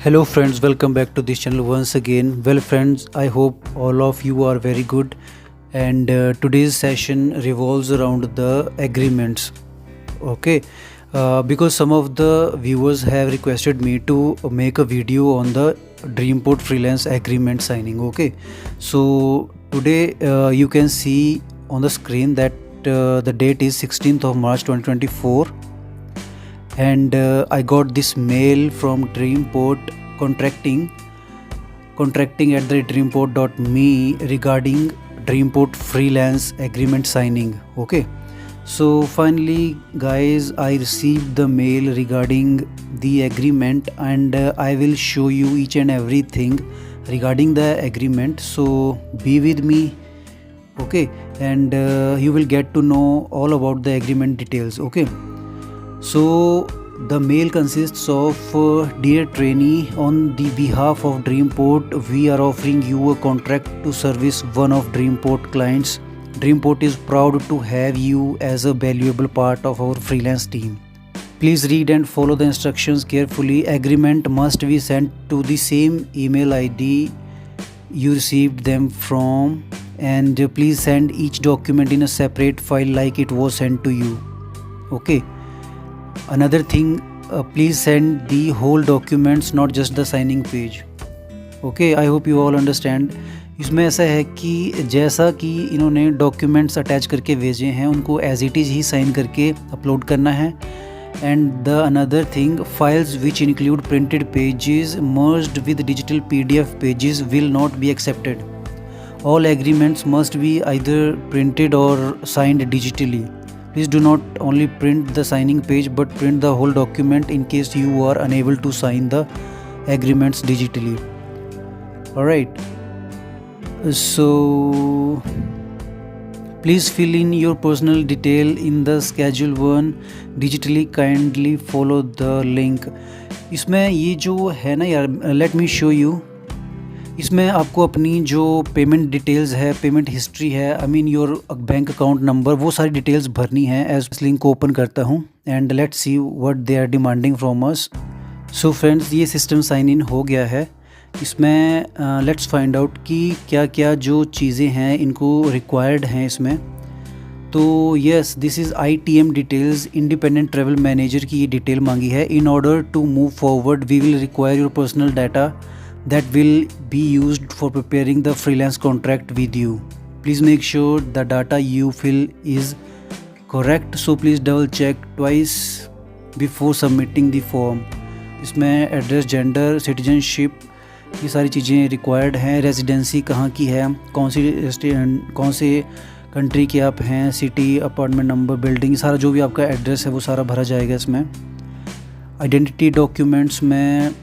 Hello friends, welcome back to this channel once again. Well friends, I hope all of you are very good and today's session revolves around the agreements. Okay, because some of the viewers have requested me to make a video on the Dreamport freelance agreement signing. Okay, so today you can see on the screen that the date is 16th of March 2024 and I got this mail from Dreamport contracting at the dreamport.me regarding Dreamport freelance agreement signing. Okay, so finally guys, I received the mail regarding the agreement and I will show you each and everything regarding the agreement, so be with me. Okay, and you will get to know all about the agreement details. Okay, so the mail consists of dear trainee, on the behalf of Dreamport, we are offering you a contract to service one of Dreamport clients. Dreamport is proud to have you as a valuable part of our freelance team. Please read and follow the instructions carefully. Agreement must be sent to the same email ID you received them from, and please send each document in a separate file like it was sent to you. Okay, another thing, please send the whole documents, not just the signing page. Okay, I hope you all understand. इसमें ऐसा है कि जैसा कि इन्होंने documents attach करके भेजे हैं उनको एज इट इज़ ही साइन करके अपलोड करना है. And the another thing, files which include printed pages merged with digital PDF pages will not be accepted. All agreements must be either printed or signed digitally. Please do not only print the signing page but print the whole document in case you are unable to sign the agreements digitally. Alright, so please fill in your personal detail in the schedule 1 digitally. Kindly follow the link. इसमें ये जो है ना यार, let me show you. इसमें आपको अपनी जो पेमेंट डिटेल्स है, पेमेंट हिस्ट्री है, I mean your bank account number, वो सारी डिटेल्स भरनी है. एज इस लिंक को ओपन करता हूँ and let's see what they are demanding from us. So friends, ये सिस्टम साइन इन हो गया है. इसमें लेट्स फाइंड आउट कि क्या क्या जो चीज़ें हैं इनको रिक्वायर्ड हैं इसमें. तो yes, this is ITM details, independent travel manager की ये डिटेल मांगी है. In order to move forward we will require your personal data that will be used for preparing the freelance contract with you. Please make sure the data you fill is correct, so please double check twice before submitting the form. इसमें address, gender, citizenship, ये सारी चीज़ें required हैं. Residency कहाँ की है, कौन से कंट्री के आप हैं, सिटी, अपार्टमेंट नंबर, बिल्डिंग, सारा जो भी आपका एड्रेस है वो सारा भरा जाएगा इसमें. आइडेंटिटी डॉक्यूमेंट्स में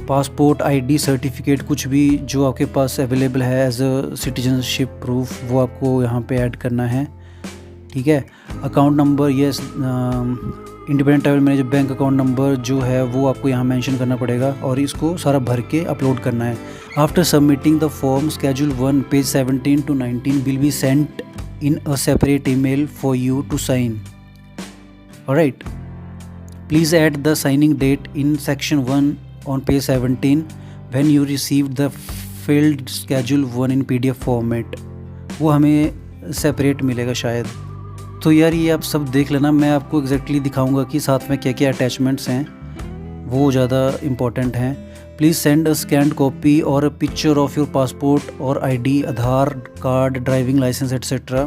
पासपोर्ट, ID, सर्टिफिकेट, कुछ भी जो आपके पास अवेलेबल है एज अ सिटीजनशिप प्रूफ, वो आपको यहाँ पे ऐड करना है. ठीक है. Account number, yes, independent travel manager bank account number जो है वो आपको यहाँ मेंशन करना पड़ेगा और इसको सारा भर के अपलोड करना है. After submitting the form, schedule 1 page 17 to 19 will be sent in a separate email for you to sign. Alright, please add the signing date in section 1 on page 17 when you received the filled schedule 1 in PDF format. वो हमें separate मिलेगा शायद. तो यार ये आप सब देख लेना, मैं आपको एग्जैक्टली दिखाऊंगा कि साथ में क्या क्या अटैचमेंट्स हैं, वो ज़्यादा इम्पॉर्टेंट हैं. Please send a scanned copy और a picture of your passport और ID, Aadhaar card, driving licence etcetera.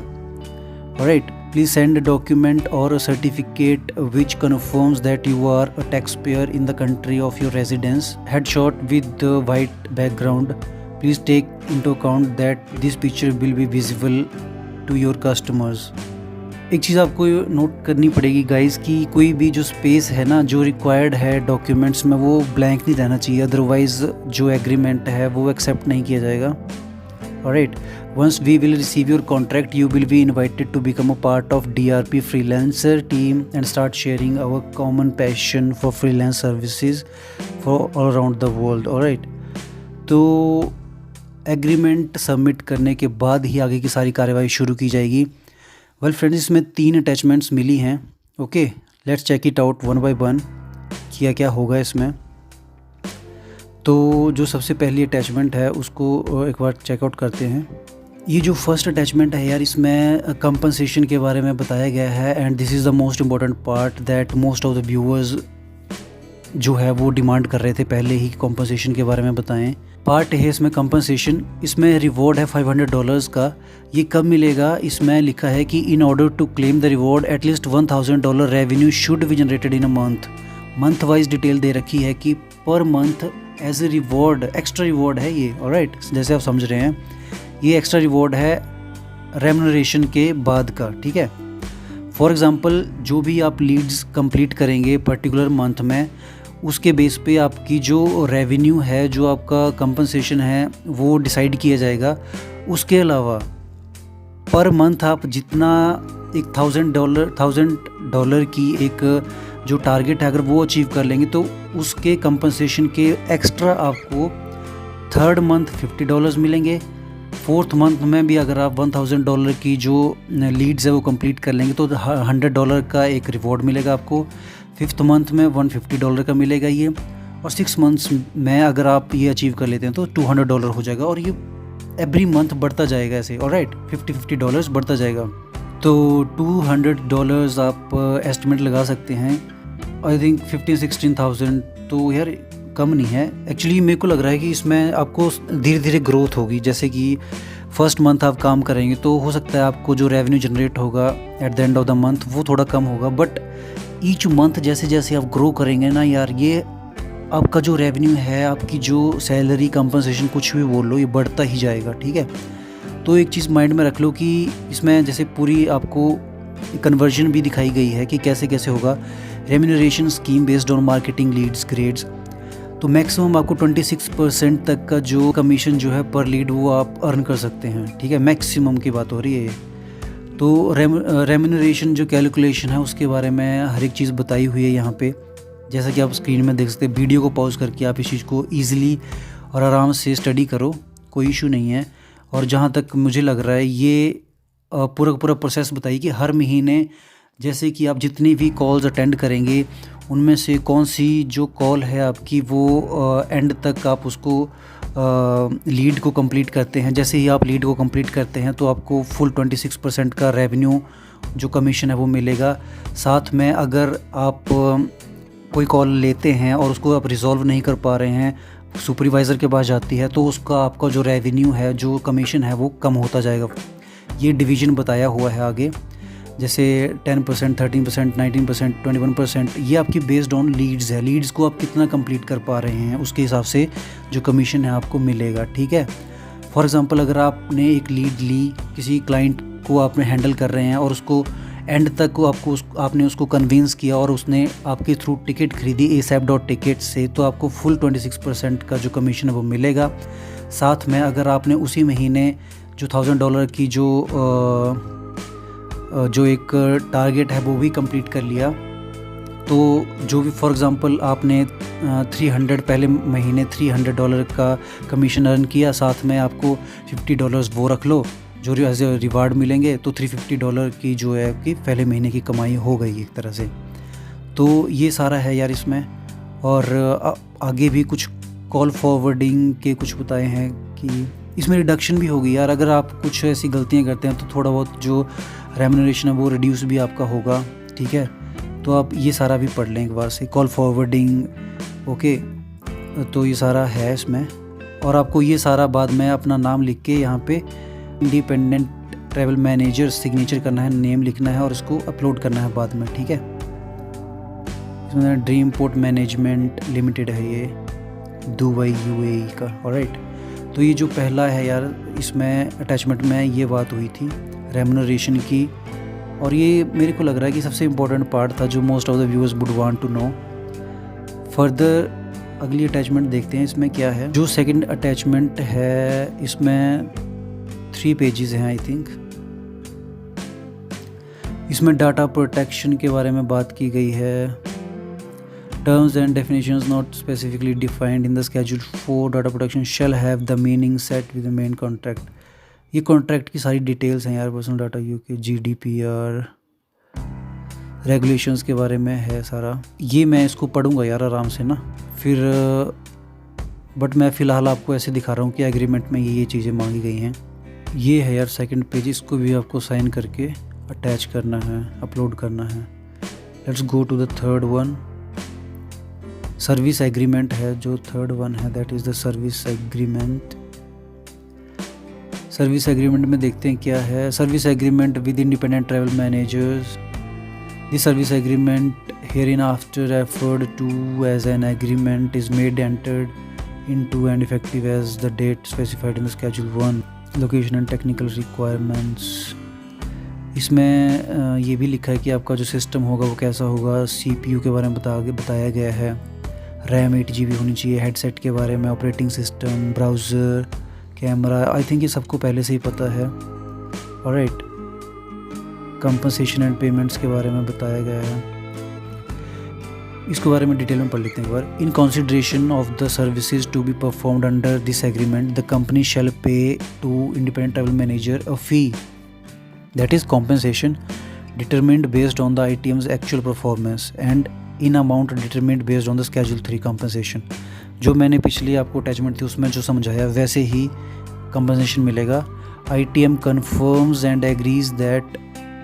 Alright, please send a document or a certificate which confirms that you are a taxpayer in the country of your residence. Headshot with the white background. Please take into account that this picture will be visible to your customers. एक चीज़ आपको note करनी पड़ेगी guys कि कोई भी जो space है ना जो रिक्वायर्ड है डॉक्यूमेंट्स में, वो ब्लैंक नहीं रहना चाहिए, अदरवाइज़ जो एग्रीमेंट है वो एक्सेप्ट नहीं किया जाएगा. Alright, once we will receive your contract, you will be invited to become a part of DRP freelancer team and start sharing our common passion for freelance services for all around the world. Alright, तो agreement submit करने के बाद ही आगे की सारी कार्रवाई शुरू की जाएगी. वेल फ्रेंड्स, इसमें 3 अटैचमेंट्स मिली हैं. Okay, let's check it out one by one, क्या क्या होगा इसमें. तो जो सबसे पहली अटैचमेंट है उसको एक बार चेकआउट करते हैं। ये जो फर्स्ट अटैचमेंट है यार, इसमें कंपनसेशन के बारे में बताया गया है and this is the most important part that most of the viewers जो है वो डिमांड कर रहे थे पहले ही कंपनसेशन के बारे में बताएं। पार्ट है इसमें कंपनसेशन, इसमें रिवॉर्ड है $500 का। ये कब मिलेगा? इसमें लिखा है कि in order to claim the reward at least $1000 revenue should be generated in a month wise detail दे रखी है कि per month as a reward, extra reward है ये। ऑलराइट, जैसे आप समझ रहे हैं ये एक्स्ट्रा रिवॉर्ड है रेम्यूनरेशन के बाद का, ठीक है। फॉर एग्ज़ाम्पल जो भी आप लीड्स कंप्लीट करेंगे पर्टिकुलर मंथ में, उसके बेस पे आपकी जो रेवेन्यू है, जो आपका कंपनसेशन है वो डिसाइड किया जाएगा। उसके अलावा पर मंथ आप जितना एक $1000 की एक जो टारगेट है अगर वो अचीव कर लेंगे तो उसके कंपनसेशन के एक्स्ट्रा आपको थर्ड मंथ $50 मिलेंगे। फोर्थ मंथ में भी अगर आप $1000 की जो लीड्स है वो कंप्लीट कर लेंगे तो $100 का एक रिवॉर्ड मिलेगा आपको। फिफ्थ मंथ में $150 का मिलेगा ये, और 6 मंथ्स में अगर आप ये अचीव कर लेते हैं तो $200 हो जाएगा, और ये एवरी मंथ बढ़ता जाएगा ऐसे। ऑलराइट, $50 बढ़ता जाएगा। तो $200 आप एस्टिमेट लगा सकते हैं। आई थिंक 15-16,000 तो यार कम नहीं है। एक्चुअली मेरे को लग रहा है कि इसमें आपको धीरे धीरे ग्रोथ होगी। जैसे कि फर्स्ट मंथ आप काम करेंगे तो हो सकता है आपको जो रेवेन्यू जनरेट होगा at the end of the month वो थोड़ा कम होगा, बट ईच मंथ जैसे जैसे आप ग्रो करेंगे ना यार, ये आपका जो रेवेन्यू है, आपकी जो सैलरी, कंपनसेशन, कुछ भी बोल लो, ये बढ़ता ही जाएगा, ठीक है। तो एक चीज़ माइंड में रख लो कि इसमें जैसे पूरी आपको कन्वर्जन भी दिखाई गई है कि कैसे कैसे होगा। Remuneration scheme based on marketing leads grades, तो मैक्सिमम आपको 26% तक का जो कमीशन जो है पर लीड वो आप अर्न कर सकते हैं, ठीक है। मैक्सिमम की बात हो रही है ये। तो रेम्यूनरेशन जो कैलकुलेशन है उसके बारे में हर एक चीज़ बताई हुई है यहाँ पे, जैसा कि आप स्क्रीन में देख सकते हैं। वीडियो को पॉज करके आप इस चीज़ को ईजिली और आराम से स्टडी करो, कोई इशू नहीं है। और जहाँ तक मुझे लग रहा है ये पूरा प्रोसेस बताइए कि हर महीने जैसे कि आप जितनी भी कॉल्स अटेंड करेंगे उनमें से कौन सी जो कॉल है आपकी वो एंड तक आप उसको लीड को कंप्लीट करते हैं। जैसे ही आप लीड को कंप्लीट करते हैं तो आपको फुल 26% का रेवेन्यू जो कमीशन है वो मिलेगा। साथ में अगर आप कोई कॉल लेते हैं और उसको आप रिजॉल्व नहीं कर पा रहे हैं, सुपरवाइज़र के पास जाती है, तो उसका आपका जो रेवेन्यू है, जो कमीशन है वो कम होता जाएगा। ये डिवीज़न बताया हुआ है आगे, जैसे 10%, 13%, 19%, 21%, ये आपकी बेस्ड ऑन लीड्स है। लीड्स को आप कितना कंप्लीट कर पा रहे हैं उसके हिसाब से जो कमीशन है आपको मिलेगा, ठीक है। फॉर एग्जांपल अगर आपने एक लीड ली, किसी क्लाइंट को आपने हैंडल कर रहे हैं और उसको एंड तक को आपने उसको कन्विंस किया और उसने आपके थ्रू टिकट खरीदी asap.ticket से, तो आपको फुल 26% का जो कमीशन है वो मिलेगा। साथ में अगर आपने उसी महीने जो $1000 की जो एक टारगेट है वो भी कंप्लीट कर लिया, तो जो भी फॉर एग्ज़ाम्पल आपने 300 पहले महीने $300 का कमीशन अर्न किया, साथ में आपको $50 वो रख लो जो एज ए रिवार्ड मिलेंगे, तो $350 की जो है आपकी पहले महीने की कमाई हो गई एक तरह से। तो ये सारा है यार इसमें। और आगे भी कुछ कॉल फॉरवर्डिंग के कुछ बताए हैं कि इसमें रिडक्शन भी होगी यार। अगर आप कुछ ऐसी गलतियां करते हैं तो थोड़ा बहुत जो रेम्यूनरेशन है वो रिड्यूस भी आपका होगा, ठीक है। तो आप ये सारा भी पढ़ लें एक बार से, कॉल फॉरवर्डिंग, ओके। तो ये सारा है इसमें, और आपको ये सारा बाद में अपना नाम लिख के यहाँ पे इंडिपेंडेंट ट्रैवल मैनेजर सिग्नेचर करना है, नेम लिखना है और इसको अपलोड करना है बाद में, ठीक है। इसमें ड्रीम पोर्ट मैनेजमेंट लिमिटेड है ये, दुबई UAE का। ऑलराइट, तो ये जो पहला है यार, इसमें अटैचमेंट में ये बात हुई थी रेम्यूनरेशन की, और ये मेरे को लग रहा है कि सबसे इम्पोर्टेंट पार्ट था जो most of the viewers would want to know. Further अगली अटैचमेंट देखते हैं इसमें क्या है। जो सेकंड अटैचमेंट है इसमें 3 पेजेस हैं आई थिंक। इसमें डाटा प्रोटेक्शन के बारे में बात की गई है। Terms and definitions not specifically defined in the schedule 4 data protection shall have the meaning set with the main contract. ये कॉन्ट्रैक्ट की सारी डिटेल्स हैं यार, personal data UK GDPR regulations के बारे में है सारा। ये मैं इसको पढ़ूंगा यार आराम से ना, फिर बट मैं फ़िलहाल आपको ऐसे दिखा रहा हूँ कि एग्रीमेंट में ये चीज़ें मांगी गई हैं। ये है यार सेकंड पेज, इसको भी आपको साइन करके अटैच करना है, अपलोड करना है। Let's go to the third one. Service agreement है जो थर्ड वन है, that is the service agreement. Service agreement में देखते हैं क्या है। Service agreement with independent travel managers. The service agreement hereinafter referred to as an agreement is made entered into and effective as the date specified in the schedule 1। Location and technical requirements. इसमें ये भी लिखा है कि आपका जो system होगा वो कैसा होगा। CPU के बारे में बताया गया है। रैम 8 GB होनी चाहिए। हेडसेट के बारे में, operating system, browser, camera, I think ये सबको पहले से ही पता है। ऑलराइट, कंपनसेशन एंड पेमेंट्स के बारे में बताया गया है। इसके बारे में डिटेल में पढ़ लेते हैं एक बार। In consideration of the services to be performed under this agreement the company shall pay to independent travel manager a fee that is compensation determined based on the ITM's actual performance and in amount determined based on the schedule 3 compensation. जो मैंने पिछली आपको attachment थी उसमें जो समझाया वैसे ही compensation मिलेगा। ITM confirms and agrees that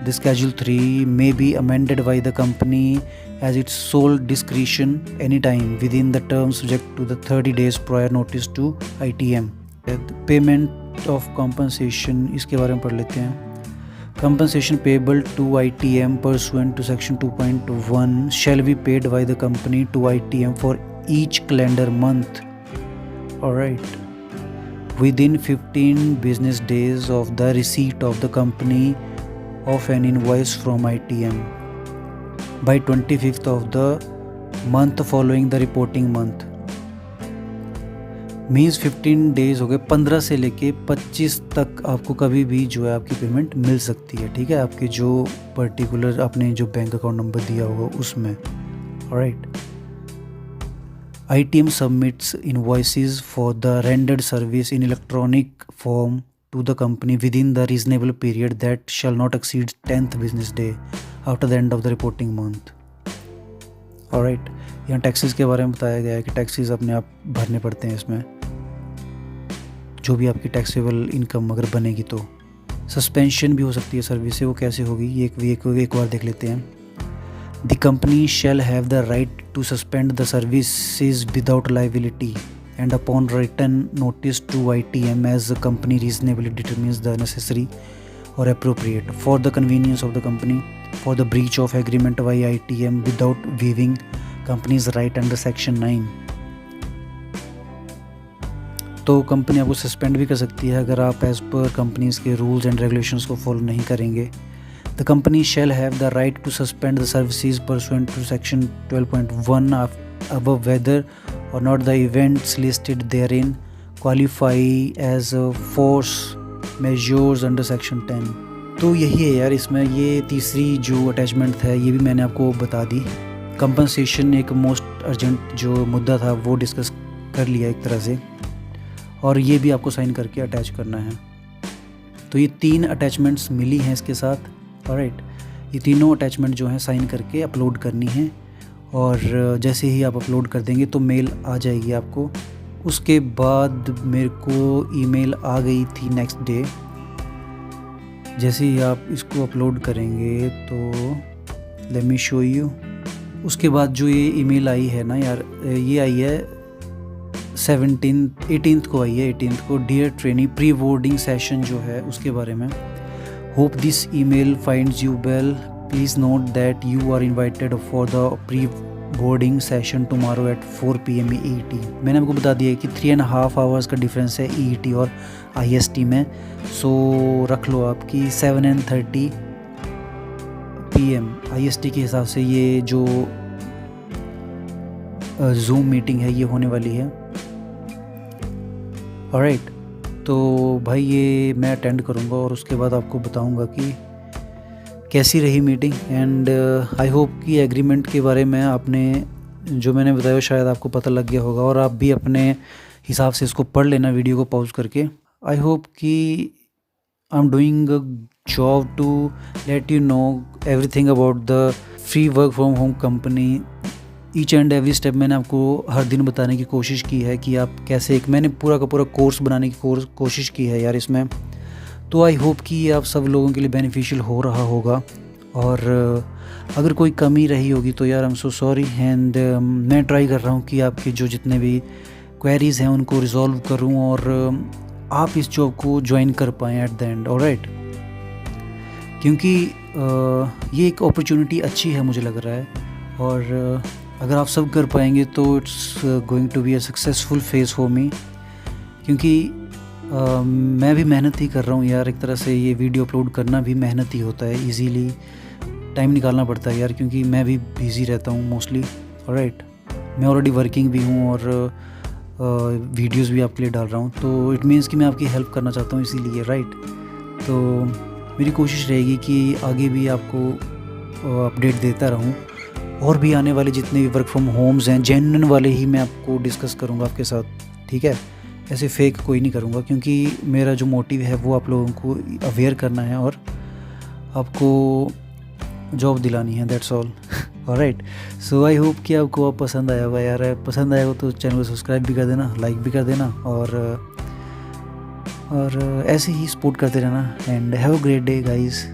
the Schedule 3 may be amended by the company as its sole discretion anytime within the terms subject to the 30 days prior notice to ITM. Payment of compensation, इसके बारे में पढ़ लेते हैं। Compensation payable to ITM pursuant to section 2.1 shall be paid by the company to ITM for each calendar month. Alright. Within 15 business days of the receipt of the company of an invoice from ITM by 25th of the month following the reporting month. Means 15 days हो गए, 15 से लेके 25 तक आपको कभी भी जो है आपकी पेमेंट मिल सकती है। ठीक है, आपके जो पर्टिकुलर आपने जो बैंक अकाउंट नंबर दिया होगा उसमें। Alright, ITM submits invoices for the rendered service in electronic form to the company within the reasonable period that shall not exceed 10th business day after the end of the reporting month. Alright, यहाँ taxes के बारे में बताया गया है कि taxes अपने आप भरने पड़ते हैं इसमें, जो भी आपकी टैक्सेबल इनकम अगर बनेगी तो। सस्पेंशन भी हो सकती है सर्विस से, वो कैसे होगी ये एक बार देख लेते हैं। The company shall have the right to suspend the services without liability and upon written notice to ITM as the company reasonably determines the necessary or appropriate for the convenience of the company for the breach of agreement by ITM without waiving company's right under section 9. तो company आपको suspend भी कर सकती है अगर आप as per companies के rules and regulations को फॉलो नहीं करेंगे। The company shall have the right to suspend the services pursuant to section 12.1 above whether or not the events listed therein qualify as force measures under section 10. तो यही है यार, इसमें ये तीसरी जो अटैचमेंट है ये भी मैंने आपको बता दी। कंपनसेशन एक मोस्ट अर्जेंट जो मुद्दा था वो डिस्कस कर लिया एक तरह से, और ये भी आपको साइन करके अटैच करना है। तो ये 3 अटैचमेंट्स मिली हैं इसके साथ। ऑलराइट, ये तीनों अटैचमेंट जो हैं साइन करके अपलोड करनी है, और जैसे ही आप अपलोड कर देंगे तो मेल आ जाएगी आपको। उसके बाद मेरे को ईमेल आ गई थी नेक्स्ट डे। जैसे ही आप इसको अपलोड करेंगे तो लेट मी शो यू। उसके बाद जो ये ईमेल आई है ना यार, ये आई है 18th को आई है, 18th को। Dear trainee, pre boarding session जो है उसके बारे में। Hope this email finds you well. Please note that you are invited for the pre-boarding session tomorrow at 4 PM EET. मैंने आपको बता दिया है कि 3.5 hours का डिफरेंस है EET और IST में। सो रख लो आपकी 7:30 PM IST के हिसाब से ये जो Zoom मीटिंग है ये होने वाली है। ऑलराइट, तो भाई ये मैं अटेंड करूँगा और उसके बाद आपको बताऊँगा कि कैसी रही मीटिंग। एंड आई होप कि एग्रीमेंट के बारे में आपने जो मैंने बताया शायद आपको पता लग गया होगा, और आप भी अपने हिसाब से इसको पढ़ लेना वीडियो को पॉज करके। आई होप कि I am doing a job to let you know everything about the free work from home company each and every step मैंने आपको हर दिन बताने की कोशिश की है कि आप कैसे एक मैंने पूरा का पूरा कोर्स बनाने की कोशिश की है यार इसमें। तो आई होप कि आप सब लोगों के लिए बेनिफिशियल हो रहा होगा। और अगर कोई कमी रही होगी तो यार I am so sorry. And मैं ट्राई कर रहा हूँ कि आपके जो जितने भी क्वेरीज़ हैं उनको रिजॉल्व करूँ और आप इस जॉब को ज्वाइन कर पाएँ एट द एंड। ऑलराइट, क्योंकि ये एक अपॉर्चुनिटी अच्छी है मुझे लग रहा है। और अगर आप सब कर पाएंगे तो it's going to be a successful phase for me. क्योंकि मैं भी मेहनत ही कर रहा हूँ यार, एक तरह से ये वीडियो अपलोड करना भी मेहनत ही होता है, इजीली टाइम निकालना पड़ता है यार, क्योंकि मैं भी बिज़ी रहता हूँ मोस्टली। ऑलराइट, मैं ऑलरेडी वर्किंग भी हूँ और वीडियोस भी आपके लिए डाल रहा हूँ, तो इट मीन्स कि मैं आपकी हेल्प करना चाहता हूँ इसीलिए। राइट, तो मेरी कोशिश रहेगी कि आगे भी आपको अपडेट देता रहूँ और भी आने वाले जितने भी वर्क फ्रॉम होम्स हैं जेन्युइन वाले ही मैं आपको डिस्कस करूँगा आपके साथ, ठीक है। ऐसे फेक कोई नहीं करूँगा, क्योंकि मेरा जो मोटिव है वो आप लोगों को अवेयर करना है और आपको जॉब दिलानी है, that's all. Alright, so I hope कि आपको पसंद आया होगा यार। पसंद आया हो तो चैनल को सब्सक्राइब भी कर देना, लाइक भी कर देना और ऐसे ही सपोर्ट करते रहना। And have a great day guys.